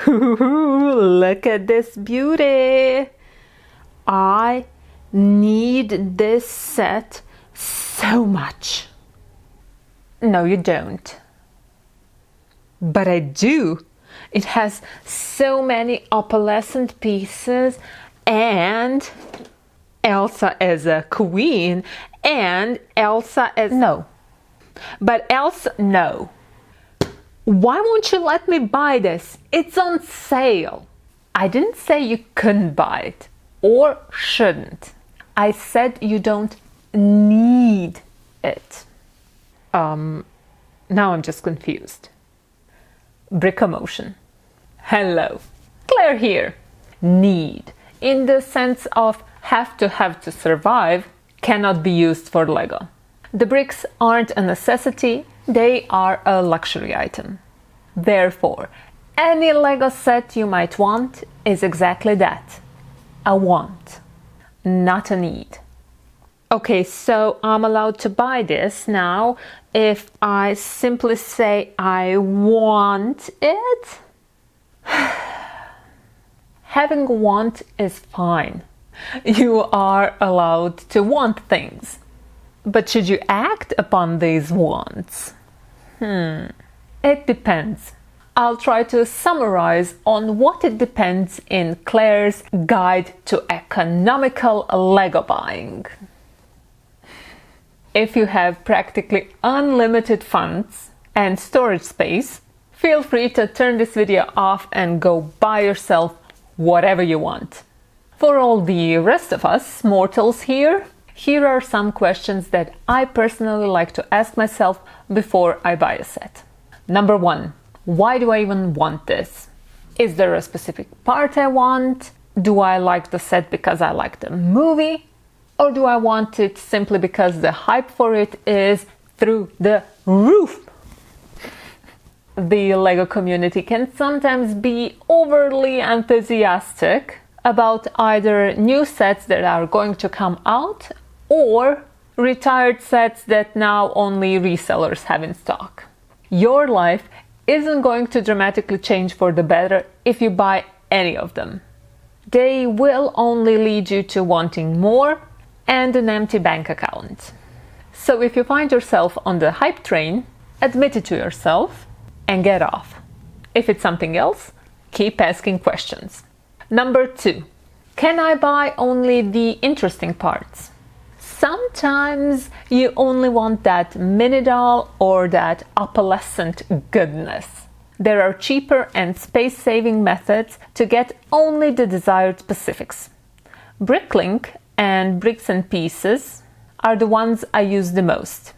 Look at this beauty. I need this set so much. No, you don't. But I do. It has so many opalescent pieces, and Elsa as a queen, and Elsa as... No. But Elsa... No. Why won't you let me buy this? It's on sale. I didn't say you couldn't buy it or shouldn't. I said you don't need it. Now I'm just confused. BrickoMotion. Hello. Claire here. Need, in the sense of have to survive, cannot be used for Lego. The bricks aren't a necessity, they are a luxury item. Therefore, any Lego set you might want is exactly that. A want, not a need. Okay, so I'm allowed to buy this now if I simply say I want it? Having a want is fine. You are allowed to want things. But should you act upon these wants? It depends. I'll try to summarize on what it depends in Claire's Guide to Economical Lego Buying. If you have practically unlimited funds and storage space, feel free to turn this video off and go buy yourself whatever you want. For all the rest of us mortals here are some questions that I personally like to ask myself before I buy a set. Number 1. Why do I even want this? Is there a specific part I want? Do I like the set because I like the movie? Or do I want it simply because the hype for it is through the roof? The Lego community can sometimes be overly enthusiastic about either new sets that are going to come out or retired sets that now only resellers have in stock. Your life isn't going to dramatically change for the better if you buy any of them. They will only lead you to wanting more and an empty bank account. So if you find yourself on the hype train, admit it to yourself and get off. If it's something else, keep asking questions. Number 2. Can I buy only the interesting parts? Sometimes you only want that mini doll or that opalescent goodness. There are cheaper and space-saving methods to get only the desired specifics. Bricklink and Bricks and Pieces are the ones I use the most.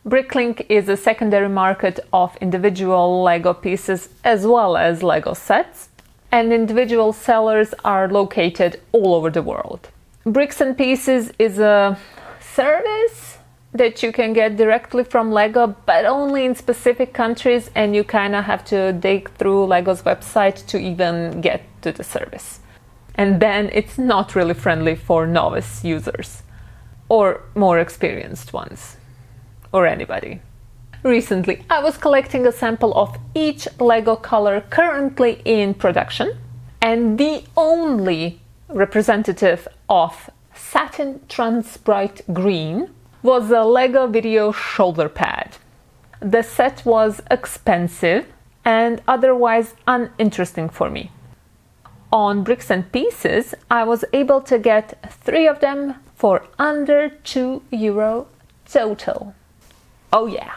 Bricklink is a secondary market of individual Lego pieces as well as Lego sets, and individual sellers are located all over the world. Bricks and Pieces is a service that you can get directly from Lego, but only in specific countries, and you kind of have to dig through Lego's website to even get to the service. And then it's not really friendly for novice users or more experienced ones, or anybody. Recently, I was collecting a sample of each Lego color currently in production, and the only representative of Satin Trans Bright Green was a Lego Video shoulder pad. The set was expensive and otherwise uninteresting for me. On Bricks and Pieces, I was able to get 3 of them for under €2 total. Oh yeah!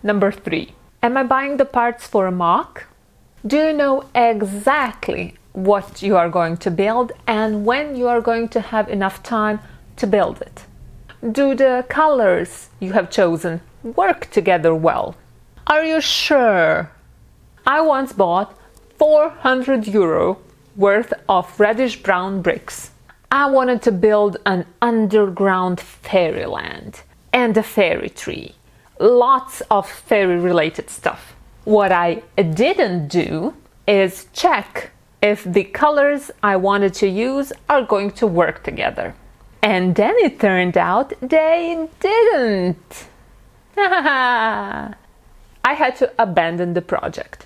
Number 3. Am I buying the parts for a mock? Do you know exactly what you are going to build and when you are going to have enough time to build it? Do the colors you have chosen work together well? Are you sure? I once bought €400 worth of reddish brown bricks. I wanted to build an underground fairyland and a fairy tree. Lots of fairy related stuff. What I didn't do is check if the colors I wanted to use are going to work together. And then it turned out they didn't. I had to abandon the project.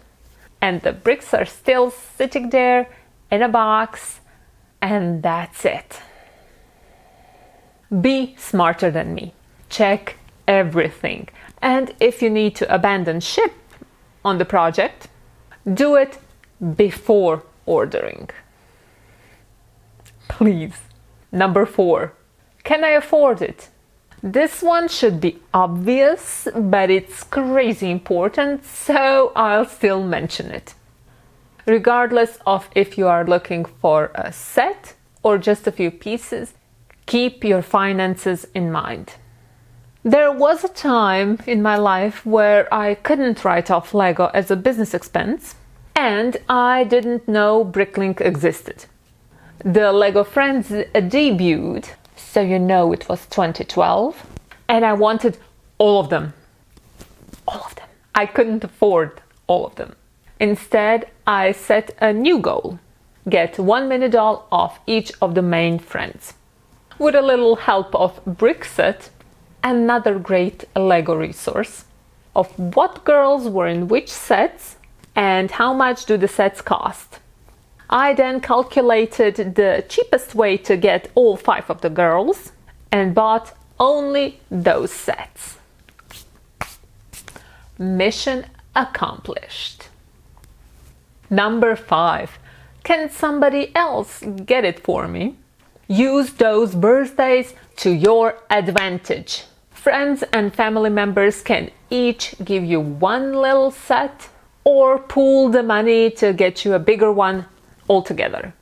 and the bricks are still sitting there in a box, and that's it. Be smarter than me. Check everything. And if you need to abandon ship on the project, do it before ordering. Please. Number 4. Can I afford it? This one should be obvious, but it's crazy important, so I'll still mention it. Regardless of if you are looking for a set or just a few pieces, keep your finances in mind. There was a time in my life where I couldn't write off Lego as a business expense, and I didn't know Bricklink existed. The Lego Friends debuted, so you know it was 2012, and I wanted all of them. All of them. I couldn't afford all of them. Instead, I set a new goal. Get 1 mini doll of each of the main friends. With a little help of Brickset, another great Lego resource, of what girls were in which sets and how much do the sets cost. I then calculated the cheapest way to get all 5 of the girls and bought only those sets. Mission accomplished. Number 5. Can somebody else get it for me? Use those birthdays to your advantage. Friends and family members can each give you one little set or pool the money to get you a bigger one altogether.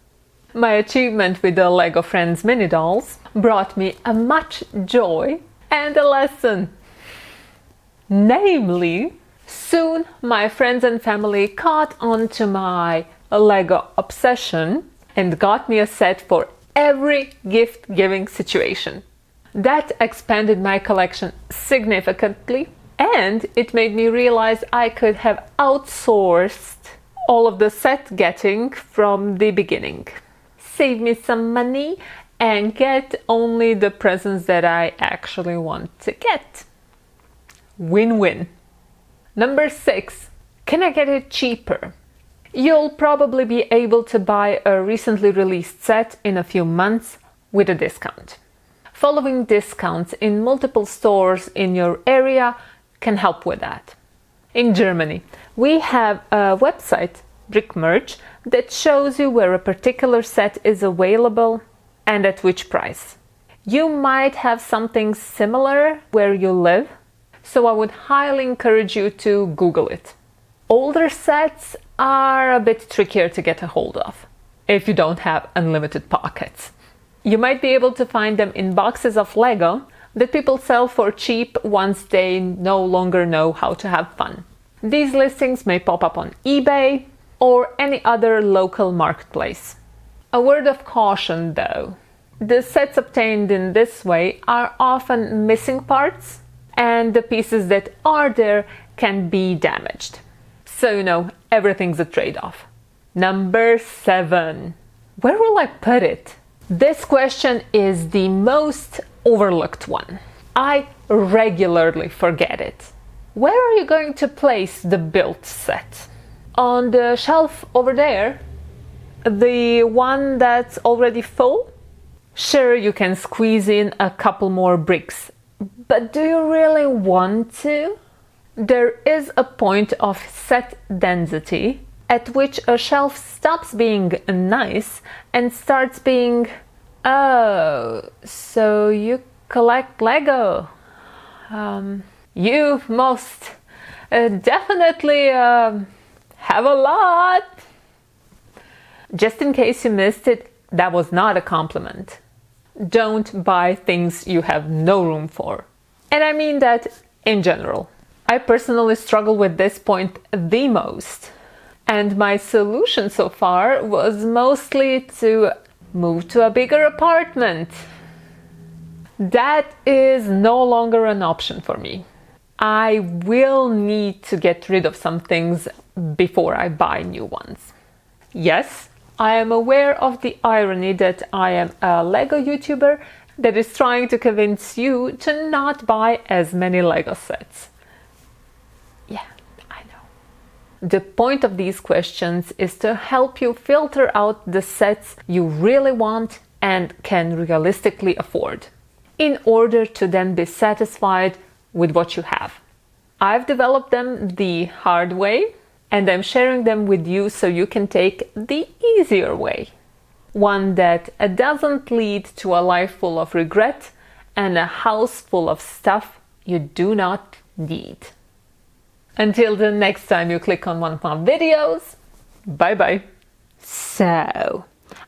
My achievement with the Lego Friends mini dolls brought me a much joy and a lesson. Namely, soon my friends and family caught on to my Lego obsession and got me a set for every gift-giving situation. That expanded my collection significantly, and it made me realize I could have outsourced all of the set getting from the beginning. Save me some money and get only the presents that I actually want to get. Win-win. Number 6. Can I get it cheaper? You'll probably be able to buy a recently released set in a few months with a discount. Following discounts in multiple stores in your area can help with that. In Germany, we have a website, BrickoMotion, that shows you where a particular set is available and at which price. You might have something similar where you live, so I would highly encourage you to Google it. Older sets are a bit trickier to get a hold of if you don't have unlimited pockets. You might be able to find them in boxes of Lego that people sell for cheap once they no longer know how to have fun. These listings may pop up on eBay or any other local marketplace. A word of caution though, the sets obtained in this way are often missing parts, and the pieces that are there can be damaged. So you know, everything's a trade-off. Number 7. Where will I put it? This question is the most overlooked one. I regularly forget it. Where are you going to place the built set? On the shelf over there? The one that's already full? Sure, you can squeeze in a couple more bricks, but do you really want to? There is a point of set density at which a shelf stops being nice and starts being, oh, so you collect Lego. You most definitely have a lot. Just in case you missed it, that was not a compliment. Don't buy things you have no room for. And I mean that in general. I personally struggle with this point the most. And my solution so far was mostly to move to a bigger apartment. That is no longer an option for me. I will need to get rid of some things before I buy new ones. Yes, I am aware of the irony that I am a Lego YouTuber that is trying to convince you to not buy as many Lego sets. Yeah, I know. The point of these questions is to help you filter out the sets you really want and can realistically afford, in order to then be satisfied with what you have. I've developed them the hard way, and I'm sharing them with you so you can take the easier way. One that doesn't lead to a life full of regret and a house full of stuff you do not need. Until the next time you click on one of my videos, bye bye. So,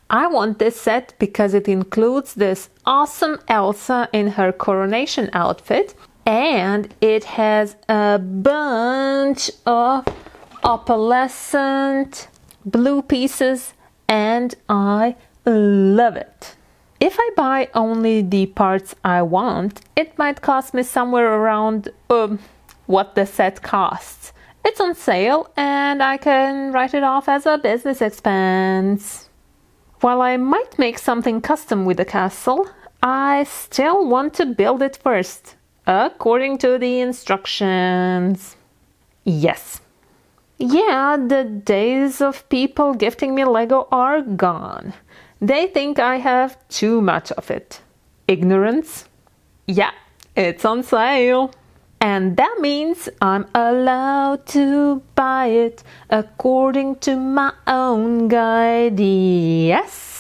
I want this set because it includes this awesome Elsa in her coronation outfit, and it has a bunch of opalescent blue pieces, and I love it. If I buy only the parts I want, it might cost me somewhere around what the set costs. It's on sale and I can write it off as a business expense. While I might make something custom with the castle, I still want to build it first, according to the instructions. Yes. Yeah, the days of people gifting me Lego are gone. They think I have too much of it. Ignorance? Yeah, it's on sale. And that means I'm allowed to buy it according to my own guide. Yes.